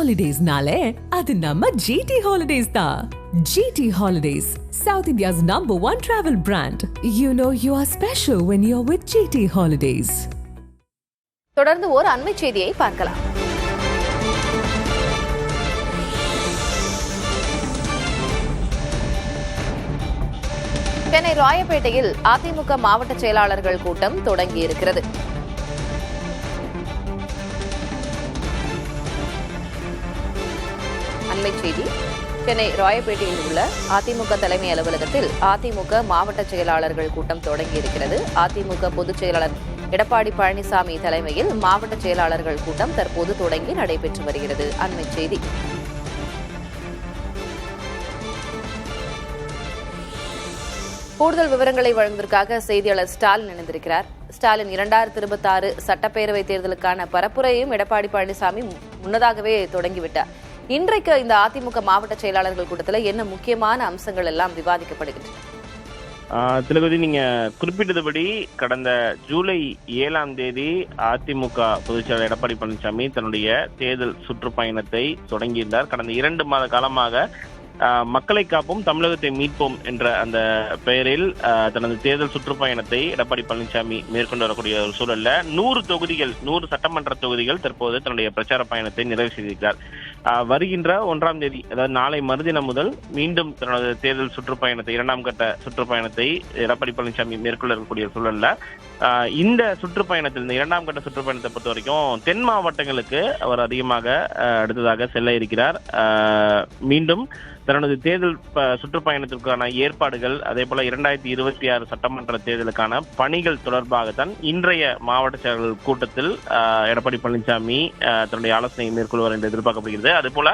Holidays-nale, adu namma GT Holidays da. GT Holidays, South India's #1 travel brand. You know you are special when you're with GT Holidays. தொடர்ந்து ஒரு அண்மை செய்தியை பார்க்கலாம். சென்னை ராயப்பேட்டையில் அதிமுக மாவட்ட செயலாளர்கள் கூட்டம் தொடங்கியிருக்கிறது. அண்மை செய்தி. சென்னை ராயப்பேட்டையில் உள்ள அதிமுக தலைமை அலுவலகத்தில் அதிமுக மாவட்ட செயலாளர்கள் கூட்டம் தொடங்கியிருக்கிறது. அதிமுக பொதுச் செயலாளர் எடப்பாடி பழனிசாமி தலைமையில் மாவட்ட செயலாளர்கள் கூட்டம் தற்போது தொடங்கி நடைபெற்று வருகிறது. அண்மை செய்தி. கூடுதல் விவரங்களை வழங்குவதற்காக செய்தியாளர் ஸ்டாலின் இணைந்திருக்கிறார். ஸ்டாலின், 2026 சட்டப்பேரவைத் தேர்தலுக்கான பரப்புரையும் எடப்பாடி பழனிசாமி முன்னதாகவே தொடங்கிவிட்டார். இன்றைக்கு இந்த அதிமுக மாவட்ட செயலாளர்கள் கூட்டத்தில் என்ன முக்கியமான அம்சங்கள் எல்லாம் விவாதிக்கப்படுகின்றன? திலகவதி, நீங்க குறிப்பிட்டதுபடி கடந்த ஜூலை 7ஆம் தேதி அதிமுக பொதுச் செயலாளர் எடப்பாடி பழனிசாமி தன்னுடைய தேர்தல் சுற்றுப்பயணத்தை தொடங்கியிருந்தார். கடந்த 2 மாத காலமாக மக்களை காப்போம் தமிழகத்தை மீட்போம் என்ற அந்த பெயரில் தனது தேர்தல் சுற்றுப்பயணத்தை எடப்பாடி பழனிசாமி மேற்கொண்டு வரக்கூடிய ஒரு சூழல்ல 100 சட்டமன்ற தொகுதிகள் தற்போது தன்னுடைய பிரச்சார பயணத்தை நிறைவு செய்திருக்கிறார். வருகின்ற 1ஆம் தேதி, அதாவது நாளை மறுதினம் முதல் மீண்டும் தனது தேர்தல் சுற்றுப்பயணத்தை 2ஆம் கட்ட சுற்றுப்பயணத்தை எடப்பாடி பழனிசாமி மேற்கொள்ள இருக்கக்கூடிய சூழல்ல இந்த சுற்றுப்பயணத்தில், இந்த 2ஆம் கட்ட சுற்றுப்பயணத்தை பொறுத்த வரைக்கும் தென் மாவட்டங்களுக்கு அவர் அதிகமாக அடுத்ததாக செல்ல இருக்கிறார். மீண்டும் தனது தேர்தல் சுற்றுப்பயணத்திற்கான ஏற்பாடுகள், அதே போல 2026 சட்டமன்ற தேர்தலுக்கான பணிகள் தொடர்பாகத்தான் இன்றைய மாவட்ட செயலாளர்கள் கூட்டத்தில் எடப்பாடி பழனிசாமி தன்னுடைய ஆலோசனை மேற்கொள்வார் என்று எதிர்பார்க்கப்படுகிறது. அதே போல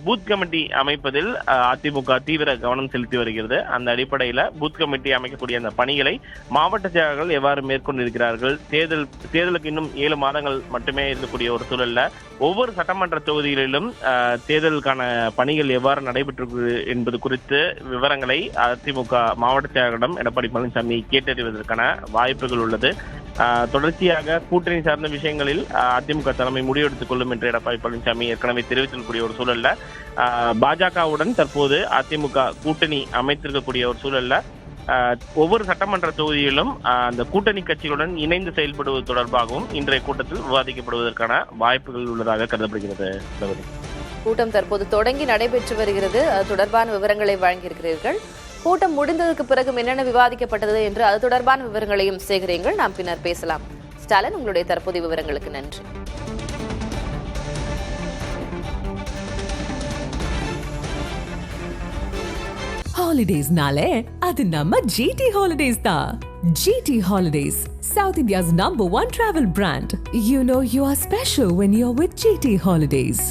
பூத் கமிட்டி அமைப்பதில் அதிமுக தீவிர கவனம் செலுத்தி வருகிறது. அந்த அடிப்படையில் பூத் கமிட்டி அமைக்கக்கூடிய அந்த பணிகளை மாவட்ட செயலாளர்கள் எவ்வாறு மேற்கொண்டிருக்கிறார்கள், தேர்தலுக்கு இன்னும் 7 மாதங்கள் மட்டுமே இருக்கக்கூடிய ஒரு சூழல்ல ஒவ்வொரு சட்டமன்ற தொகுதிகளிலும் தேர்தலுக்கான பணிகள் எவ்வாறு நடைபெற்று என்பது குறித்து விவரங்களை அதிமுக மாவட்ட செயலாளரிடம் எடப்பாடி பழனிசாமி கேட்டறிவதற்கான வாய்ப்புகள் உள்ளது. தொடர்ச்சியாக கூட்டணி சார்ந்த விஷயங்களில் அதிமுக தலைமை முடிவெடுத்துக் கொள்ளும் என்று எடப்பாடி பழனிசாமி ஏற்கனவே தெரிவித்திருக்கக்கூடிய ஒரு சூழல்ல பாஜகவுடன் தற்போது அதிமுக கூட்டணி அமைத்திருக்கக்கூடிய ஒரு சூழல்ல ஒவ்வொரு சட்டமன்ற தொகுதியிலும் அந்த கூட்டணி கட்சிகளுடன் இணைந்து செயல்படுவது தொடர்பாகவும் இன்றைய கூட்டத்தில் விவாதிக்கப்படுவதற்கான வாய்ப்புகள் உள்ளதாக கருதப்படுகிறது. கூட்டம் தற்போது தொடங்கி நடைபெற்று வருகிறது. அது தொடர்பான விவரங்களை வழங்கியிருக்கிறீர்கள். கூட்டம் முடிந்ததற்கு பிறகு என்னென்ன விவாதிக்கப்பட்டது என்று அது தொடர்பான விவரங்களையும் சேகரியுங்கள். நாம் பின்னர் பேசலாம். ஸ்டாலின், உங்களுடைய தற்போதைய விவரங்களுக்கு நன்றி. Holidays-nale, adu namma GT Holidays da. GT Holidays, South India's #1 travel brand. You know you are special when you're with GT Holidays.